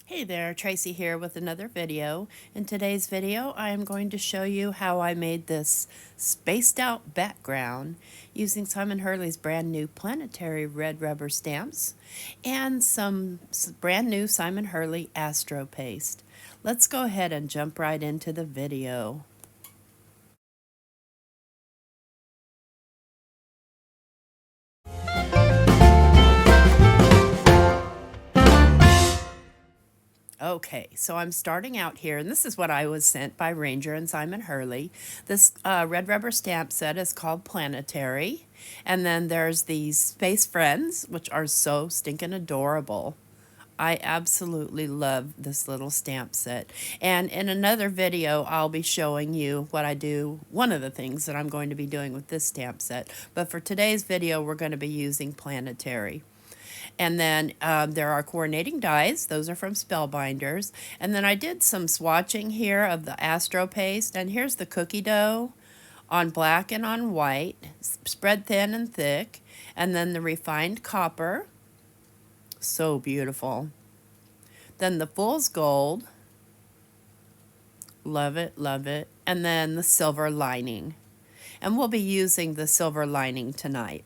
Hey there, Tracy here with another video. In today's video, I am going to show you how I made this spaced out background using Simon Hurley's brand new Planetary red rubber stamps and some brand new Simon Hurley Astro paste. Let's go ahead and jump right into the video. Okay, so I'm starting out here, and this is what I was sent by Ranger and Simon Hurley. This red rubber stamp set is called Planetary, and then there's these Space Friends, which are so stinking adorable. I absolutely love this little stamp set. And in another video, I'll be showing you what I do, one of the things that I'm going to be doing with this stamp set. But for today's video, we're going to be using Planetary. And then there are coordinating dies. Those are from Spellbinders. And then I did some swatching here of the Astro paste. And here's the cookie dough on black and on white, spread thin and thick. And then the refined copper. So beautiful. Then the fool's gold. Love it, love it. And then the silver lining. And we'll be using the silver lining tonight.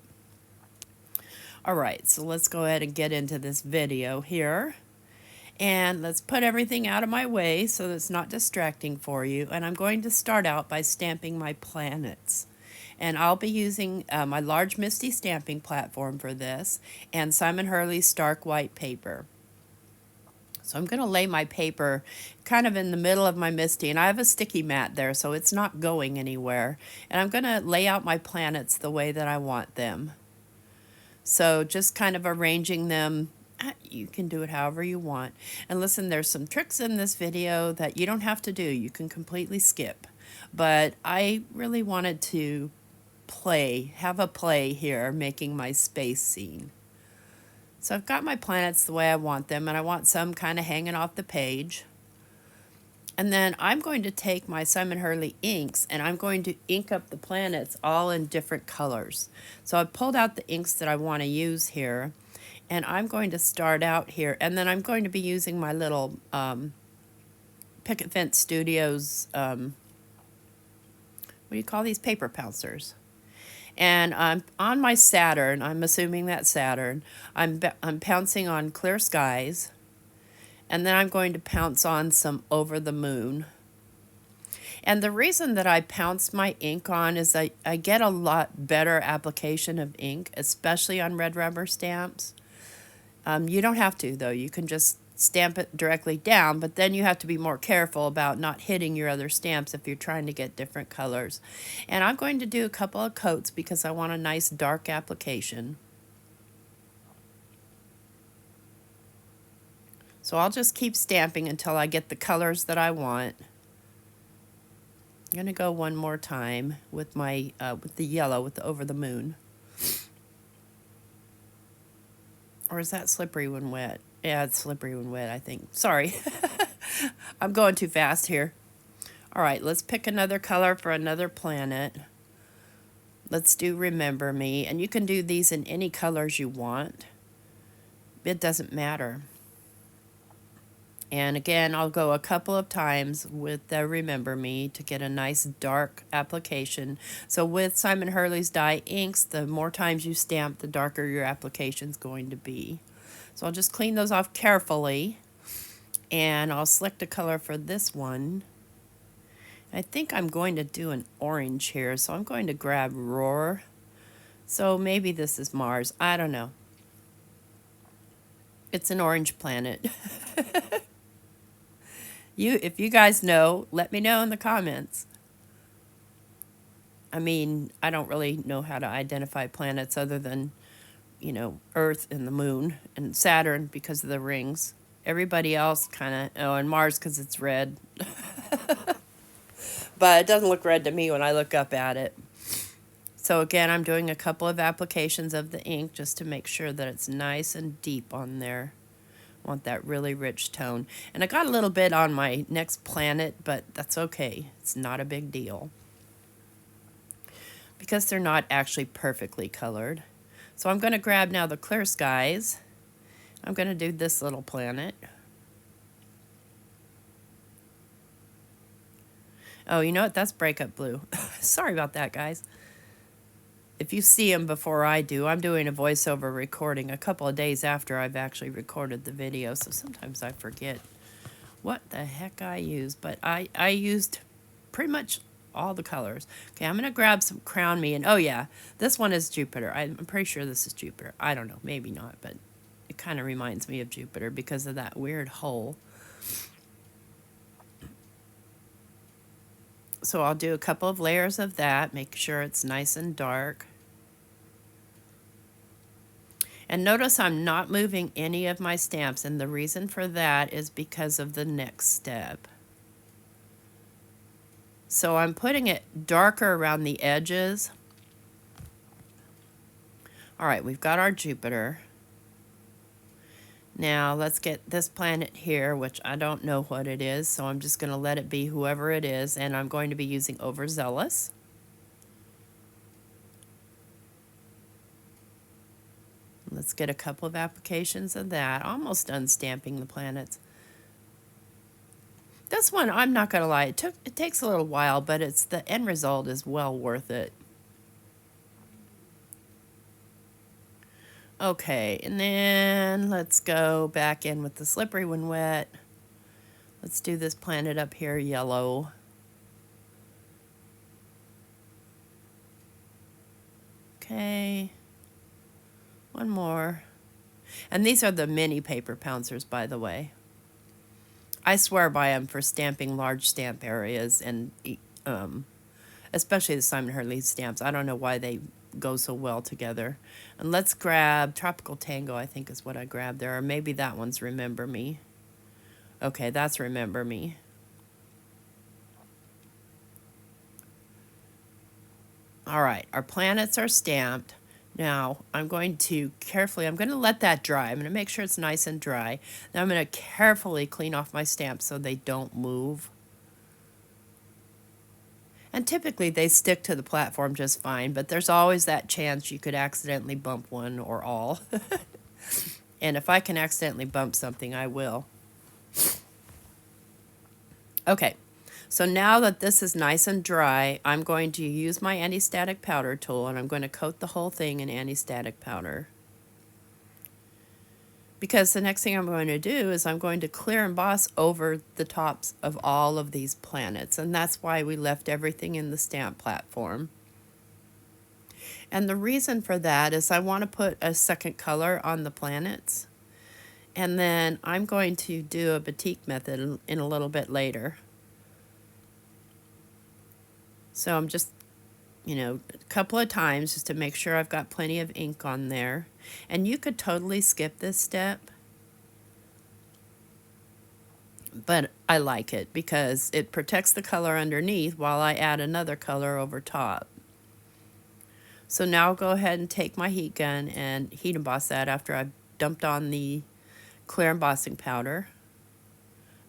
All right, so let's go ahead and get into this video here. And let's put everything out of my way so that it's not distracting for you. And I'm going to start out by stamping my planets. And I'll be using my large Misty stamping platform for this and Simon Hurley's Stark White paper. So I'm going to lay my paper kind of in the middle of my Misty, and I have a sticky mat there, so it's not going anywhere. And I'm going to lay out my planets the way that I want them. So just kind of arranging them, you can do it however you want. And listen, there's some tricks in this video that you don't have to do. You can completely skip. But I really wanted to have a play here, making my space scene. So I've got my planets the way I want them, and I want some kind of hanging off the page. And then I'm going to take my Simon Hurley inks and I'm going to ink up the planets all in different colors. So I pulled out the inks that I want to use here, and I'm going to start out here. And then I'm going to be using my little Picket Fence Studios, what do you call these? Paper pouncers. And on my Saturn, I'm assuming that's Saturn, I'm pouncing on Clear Skies. And then I'm going to pounce on some Over the Moon. And the reason that I pounce my ink on is I get a lot better application of ink, especially on red rubber stamps. You don't have to, though. You can just stamp it directly down, but then you have to be more careful about not hitting your other stamps if you're trying to get different colors. And I'm going to do a couple of coats because I want a nice dark application. So I'll just keep stamping until I get the colors that I want. I'm going to go one more time with my with the yellow, with the Over the Moon. Or is that slippery when wet? Yeah, it's slippery when wet, I think. Sorry. I'm going too fast here. All right, let's pick another color for another planet. Let's do Remember Me. And you can do these in any colors you want. It doesn't matter. And again, I'll go a couple of times with the Remember Me to get a nice dark application. So with Simon Hurley's dye inks, the more times you stamp, the darker your application is going to be. So I'll just clean those off carefully. And I'll select a color for this one. I think I'm going to do an orange here, so I'm going to grab Roar. So maybe this is Mars. I don't know. It's an orange planet. If you guys know, let me know in the comments. I mean, I don't really know how to identify planets other than, you know, Earth and the Moon and Saturn because of the rings. Everybody else kind of, oh, and Mars because it's red. But it doesn't look red to me when I look up at it. So again, I'm doing a couple of applications of the ink just to make sure that it's nice and deep on there. Want that really rich tone. And I got a little bit on my next planet, but that's okay. It's not a big deal because they're not actually perfectly colored. So I'm going to grab now the Clear Skies. I'm going to do this little planet. Oh, you know what? That's breakup blue. Sorry about that, guys. If you see them before I do, I'm doing a voiceover recording a couple of days after I've actually recorded the video, so sometimes I forget what the heck I used, but I used pretty much all the colors. Okay, I'm going to grab some Crown Me, and oh yeah, this one is Jupiter. I'm pretty sure this is Jupiter. I don't know, maybe not, but it kind of reminds me of Jupiter because of that weird hole. So I'll do a couple of layers of that, make sure it's nice and dark. And notice I'm not moving any of my stamps, and the reason for that is because of the next step. So I'm putting it darker around the edges. All right, we've got our Jupiter. Now let's get this planet here, which I don't know what it is, so I'm just going to let it be whoever it is, and I'm going to be using Overzealous. Let's get a couple of applications of that. Almost done stamping the planets. This one, I'm not going to lie, it takes a little while, but the end result is well worth it. Okay, and then let's go back in with the slippery when wet. Let's do this planet up here, yellow. Okay. One more. And these are the mini paper pouncers, by the way. I swear by them for stamping large stamp areas, and especially the Simon Hurley stamps. I don't know why they go so well together. And let's grab Tropical Tango, I think is what I grabbed there. Or maybe that one's Remember Me. Okay, that's Remember Me. All right, our planets are stamped. Now, I'm going to let that dry. I'm going to make sure it's nice and dry. Now I'm going to carefully clean off my stamps so they don't move. And typically they stick to the platform just fine, but there's always that chance you could accidentally bump one or all. And if I can accidentally bump something, I will. Okay. So now that this is nice and dry, I'm going to use my anti-static powder tool, and I'm going to coat the whole thing in anti-static powder. Because the next thing I'm going to do is I'm going to clear emboss over the tops of all of these planets, and that's why we left everything in the stamp platform. And the reason for that is I want to put a second color on the planets, and then I'm going to do a batik method in a little bit later. So I'm just, a couple of times just to make sure I've got plenty of ink on there. And you could totally skip this step, but I like it because it protects the color underneath while I add another color over top. So now I'll go ahead and take my heat gun and heat emboss that after I've dumped on the clear embossing powder.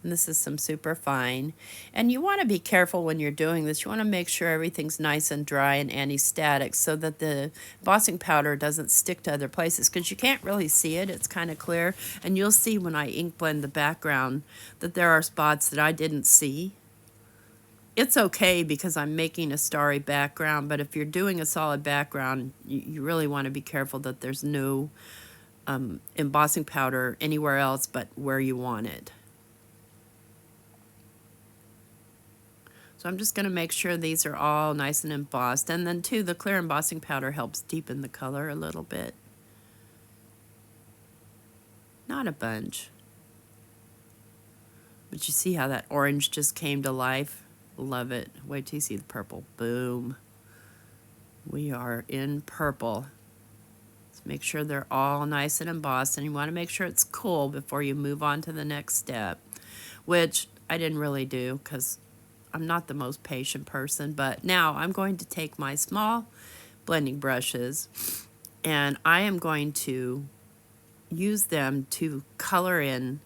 And this is some super fine. And you want to be careful when you're doing this. You want to make sure everything's nice and dry and anti-static so that the embossing powder doesn't stick to other places, because you can't really see it. It's kind of clear. And you'll see when I ink blend the background that there are spots that I didn't see. It's okay because I'm making a starry background, but if you're doing a solid background, you really want to be careful that there's no embossing powder anywhere else but where you want it. So I'm just going to make sure these are all nice and embossed. And then too, the clear embossing powder helps deepen the color a little bit. Not a bunch. But you see how that orange just came to life? Love it. Wait till you see the purple. Boom. We are in purple. Let's make sure they're all nice and embossed. And you want to make sure it's cool before you move on to the next step. Which I didn't really do because I'm not the most patient person, but now I'm going to take my small blending brushes and I am going to use them to color in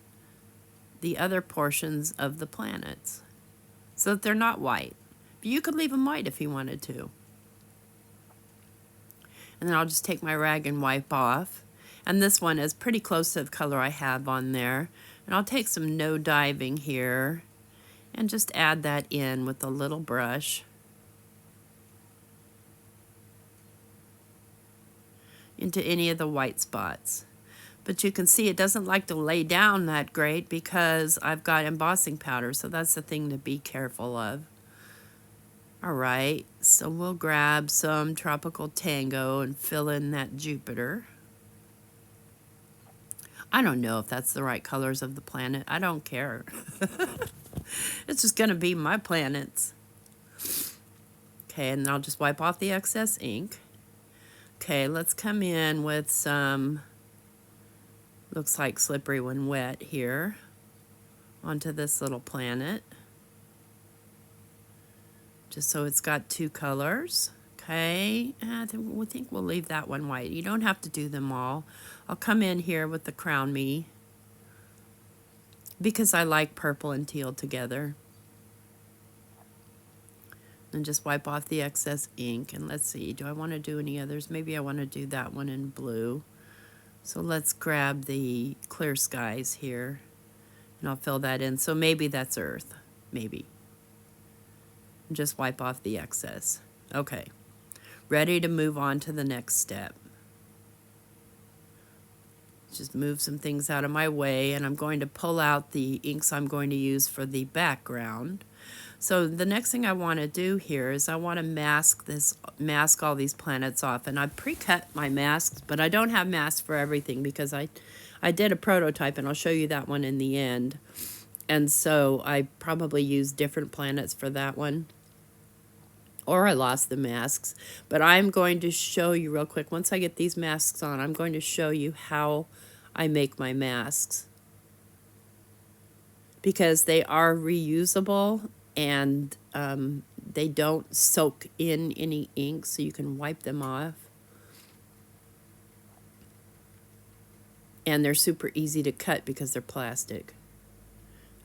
the other portions of the planets so that they're not white. You could leave them white if you wanted to. And then I'll just take my rag and wipe off. And this one is pretty close to the color I have on there. And I'll take some no diving here. And just add that in with a little brush into any of the white spots. But you can see it doesn't like to lay down that great because I've got embossing powder, so that's the thing to be careful of. All right, so we'll grab some Tropical Tango and fill in that Jupiter. I don't know if that's the right colors of the planet. I don't care. It's just going to be my planets. Okay, and I'll just wipe off the excess ink. Okay, let's come in with some, looks like slippery when wet here, onto this little planet. Just so it's got two colors. Okay, we think we'll leave that one white. You don't have to do them all. I'll come in here with the Crown Me because I like purple and teal together. And just wipe off the excess ink. And let's see, do I want to do any others? Maybe I want to do that one in blue. So let's grab the Clear Skies here. And I'll fill that in. So maybe that's Earth. Maybe. And just wipe off the excess. Okay. Ready to move on to the next step. Just move some things out of my way, and I'm going to pull out the inks I'm going to use for the background. So the next thing I want to do here is I want to mask all these planets off. And I pre-cut my masks, but I don't have masks for everything because I did a prototype, and I'll show you that one in the end. And so I probably used different planets for that one. Or I lost the masks. But I'm going to show you real quick. Once I get these masks on, I'm going to show you how I make my masks. Because they are reusable and they don't soak in any ink, so you can wipe them off. And they're super easy to cut because they're plastic.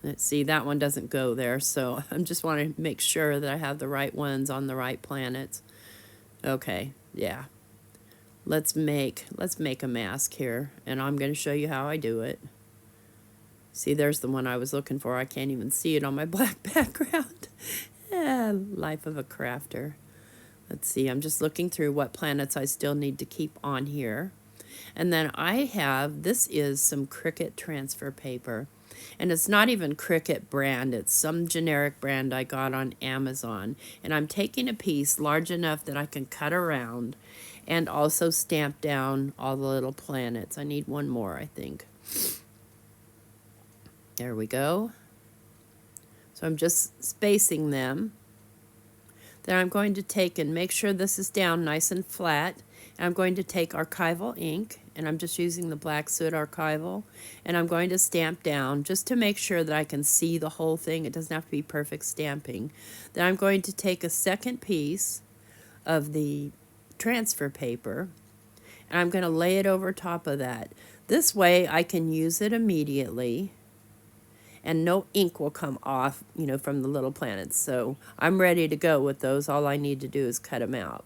Let's see, that one doesn't go there, so I'm just want to make sure that I have the right ones on the right planets. Okay, yeah. Let's make a mask here, and I'm going to show you how I do it. See, there's the one I was looking for. I can't even see it on my black background. Life of a crafter. Let's see, I'm just looking through what planets I still need to keep on here. And then I have, this is some Cricut transfer paper. And it's not even Cricut brand, it's some generic brand I got on Amazon. And I'm taking a piece large enough that I can cut around and also stamp down all the little planets. I need one more, I think. There we go. So I'm just spacing them. Then I'm going to take and make sure this is down nice and flat. And I'm going to take archival ink, and I'm just using the Black Soot Archival, and I'm going to stamp down just to make sure that I can see the whole thing. It doesn't have to be perfect stamping. Then I'm going to take a second piece of the transfer paper, and I'm going to lay it over top of that. This way I can use it immediately, and no ink will come off, you know, from the little planets. So I'm ready to go with those. All I need to do is cut them out.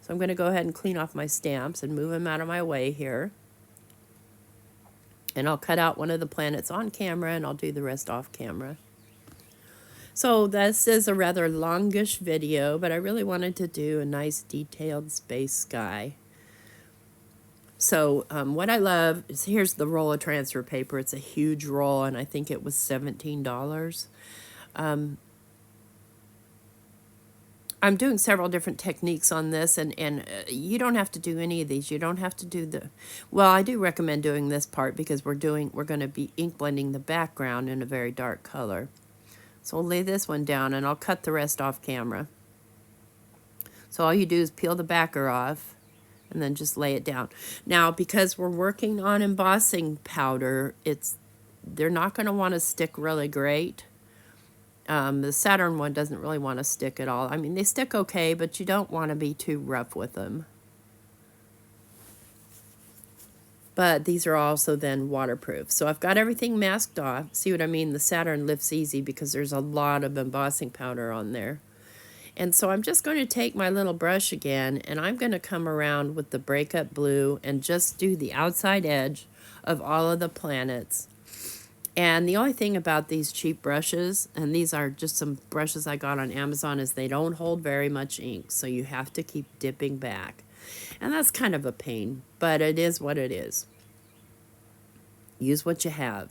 So I'm going to go ahead and clean off my stamps and move them out of my way here. And I'll cut out one of the planets on camera, and I'll do the rest off camera. So this is a rather longish video, but I really wanted to do a nice detailed space sky. So what I love is, here's the roll of transfer paper. It's a huge roll, and I think it was $17. I'm doing several different techniques on this, and you don't have to do any of these. You don't have to do the, well, I do recommend doing this part because we're going to be ink blending the background in a very dark color. So I'll lay this one down, and I'll cut the rest off camera. So all you do is peel the backer off, and then just lay it down. Now, because we're working on embossing powder, they're not going to want to stick really great. The Saturn one doesn't really want to stick at all. I mean, they stick okay, but you don't want to be too rough with them. But these are also then waterproof. So I've got everything masked off. See what I mean? The Saturn lifts easy because there's a lot of embossing powder on there. And so I'm just going to take my little brush again, and I'm going to come around with the breakup blue and just do the outside edge of all of the planets. And the only thing about these cheap brushes, and these are just some brushes I got on Amazon, is they don't hold very much ink, so you have to keep dipping back. And that's kind of a pain, but it is what it is. Use what you have.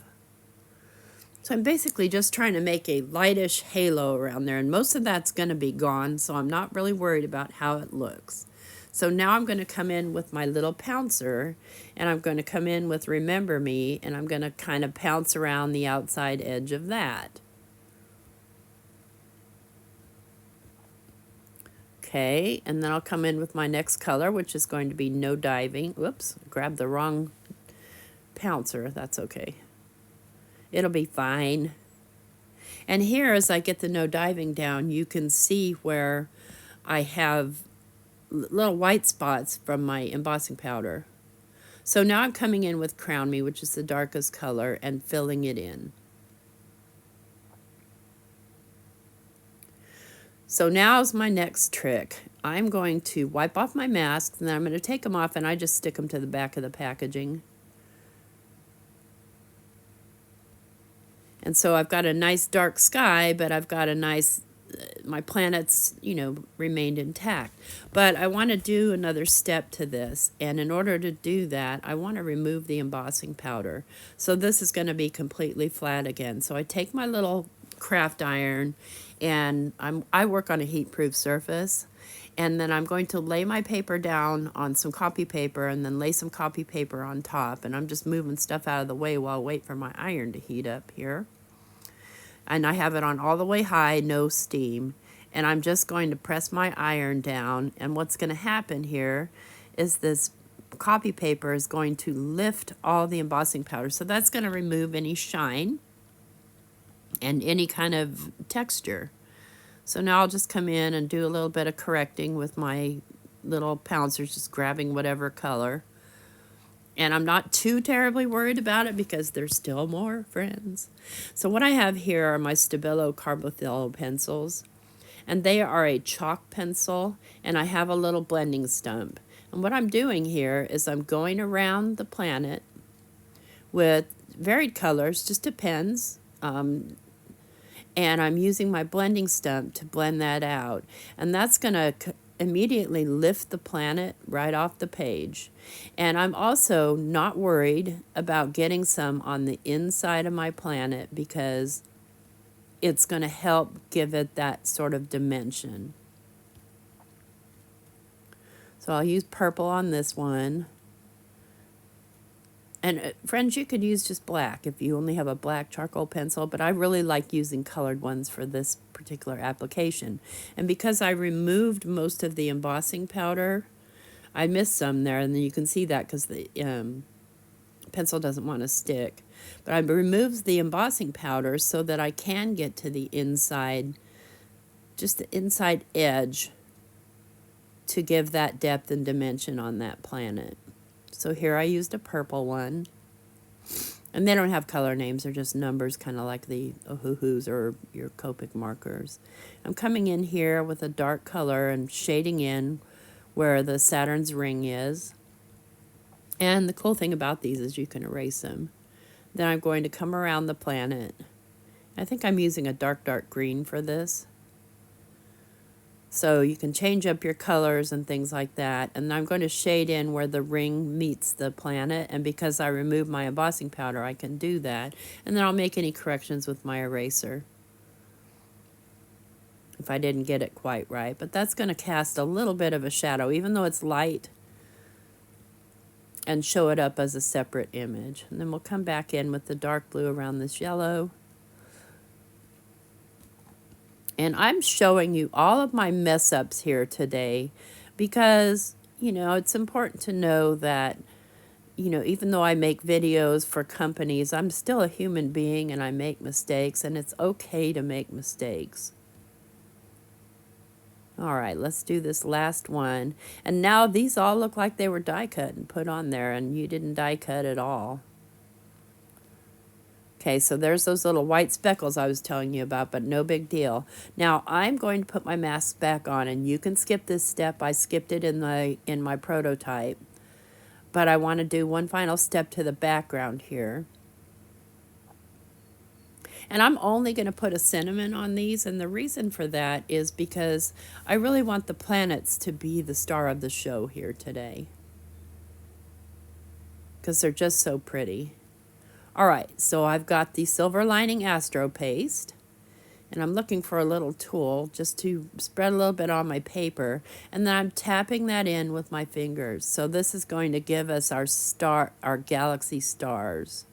So I'm basically just trying to make a lightish halo around there, and most of that's going to be gone, so I'm not really worried about how it looks. So now I'm going to come in with my little pouncer, and I'm going to come in with Remember Me, and I'm going to kind of pounce around the outside edge of that. Okay, and then I'll come in with my next color, which is going to be No Diving. Whoops, grabbed the wrong pouncer. That's okay. It'll be fine. And here, as I get the No Diving down, you can see where I have little white spots from my embossing powder. So now I'm coming in with Crown Me, which is the darkest color, and filling it in. So now's my next trick. I'm going to wipe off my masks, and then I'm going to take them off, and I just stick them to the back of the packaging. And so I've got a nice dark sky, but I've got a nice, my planets, remained intact. But I want to do another step to this. And in order to do that, I want to remove the embossing powder. So this is going to be completely flat again. So I take my little craft iron, and I work on a heat-proof surface. And then I'm going to lay my paper down on some copy paper, and then lay some copy paper on top. And I'm just moving stuff out of the way while I wait for my iron to heat up here. And I have it on all the way high, no steam. And I'm just going to press my iron down. And what's going to happen here is this copy paper is going to lift all the embossing powder. So that's going to remove any shine and any kind of texture. So now I'll just come in and do a little bit of correcting with my little pouncers, just grabbing whatever color. And I'm not too terribly worried about it because there's still more, friends. So what I have here are my Stabilo Carbothello pencils. And they are a chalk pencil, and I have a little blending stump. And what I'm doing here is I'm going around the planet with varied colors, just depends. And I'm using my blending stump to blend that out. And that's going to immediately lift the planet right off the page. And I'm also not worried about getting some on the inside of my planet because it's going to help give it that sort of dimension. So I'll use purple on this one. And friends, you could use just black if you only have a black charcoal pencil, but I really like using colored ones for this particular application. And because I removed most of the embossing powder, I missed some there, and then you can see that because the pencil doesn't want to stick. But I removed the embossing powder so that I can get to the inside, just the inside edge, to give that depth and dimension on that planet. So here I used a purple one. And they don't have color names, they're just numbers, kind of like the Ohuhus or your Copic markers. I'm coming in here with a dark color and shading in where the Saturn's ring is. And the cool thing about these is you can erase them. Then I'm going to come around the planet. I think I'm using a dark green for this. So you can change up your colors and things like that. And I'm going to shade in where the ring meets the planet. And because I removed my embossing powder, I can do that. And then I'll make any corrections with my eraser if I didn't get it quite right. But that's going to cast a little bit of a shadow, even though it's light, and show it up as a separate image. And then we'll come back in with the dark blue around this yellow. And I'm showing you all of my mess ups here today because, it's important to know that, even though I make videos for companies, I'm still a human being and I make mistakes, and it's okay to make mistakes. All right, let's do this last one. And now these all look like they were die cut and put on there, and you didn't die cut at all. Okay, so there's those little white speckles I was telling you about, but no big deal. Now I'm going to put my mask back on, and you can skip this step. I skipped it in my prototype. But I want to do one final step to the background here. And I'm only going to put a cinnamon on these, and the reason for that is because I really want the planets to be the star of the show here today, because they're just so pretty. All right, so I've got the silver lining astro paste, and I'm looking for a little tool just to spread a little bit on my paper, and then I'm tapping that in with my fingers. So this is going to give us our galaxy stars.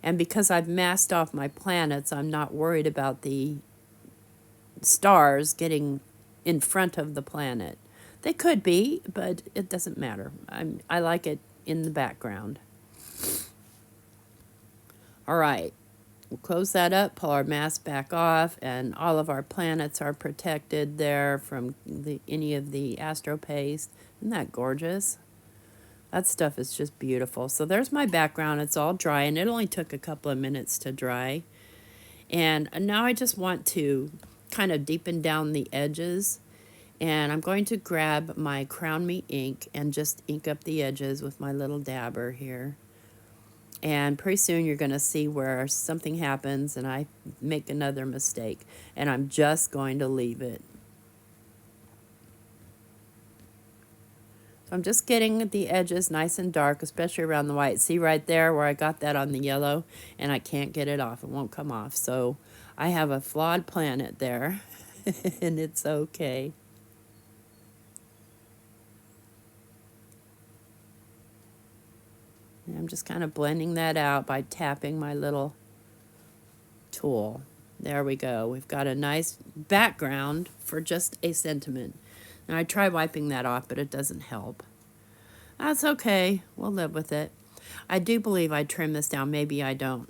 And because I've masked off my planets, I'm not worried about the stars getting in front of the planet. They could be, but it doesn't matter. I like it in the background. All right, we'll close that up, pull our mask back off, and all of our planets are protected there from any of the astro paste. Isn't that gorgeous? That stuff is just beautiful. So there's my background. It's all dry, and it only took a couple of minutes to dry. And now I just want to kind of deepen down the edges. And I'm going to grab my Crown Me ink and just ink up the edges with my little dabber here. And pretty soon you're going to see where something happens and I make another mistake. And I'm just going to leave it. So I'm just getting the edges nice and dark, especially around the white. See right there where I got that on the yellow, and I can't get it off. It won't come off. So I have a flawed planet there, and it's okay. And I'm just kind of blending that out by tapping my little tool. There we go. We've got a nice background for just a sentiment. And I try wiping that off, but it doesn't help. That's okay. We'll live with it. I do believe I trim this down. Maybe I don't.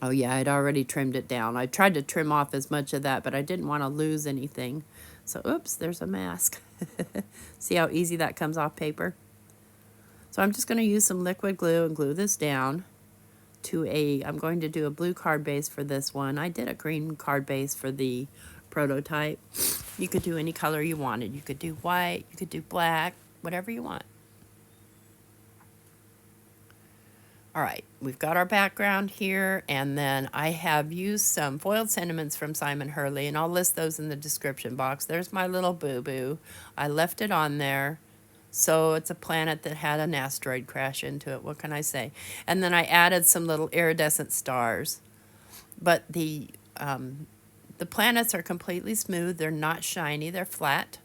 Oh, yeah, I'd already trimmed it down. I tried to trim off as much of that, but I didn't want to lose anything. So, oops, there's a mask. See how easy that comes off paper? So I'm just going to use some liquid glue and glue this down to I'm going to do a blue card base for this one. I did a green card base for the prototype. You could do any color you wanted. You could do white, you could do black, whatever you want. All right, we've got our background here, and then I have used some foiled sentiments from Simon Hurley, and I'll list those in the description box. There's my little boo-boo. I left it on there. So it's a planet that had an asteroid crash into it. What can I say? And then I added some little iridescent stars. But the planets are completely smooth. They're not shiny. They're flat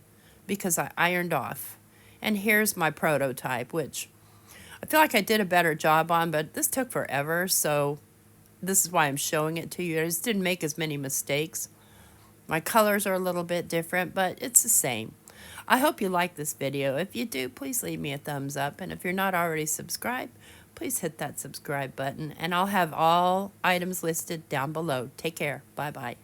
because I ironed off. And here's my prototype, which I feel like I did a better job on, but this took forever. So this is why I'm showing it to you. I just didn't make as many mistakes. My colors are a little bit different, but it's the same. I hope you like this video. If you do, please leave me a thumbs up. And if you're not already subscribed, please hit that subscribe button. And I'll have all items listed down below. Take care. Bye-bye.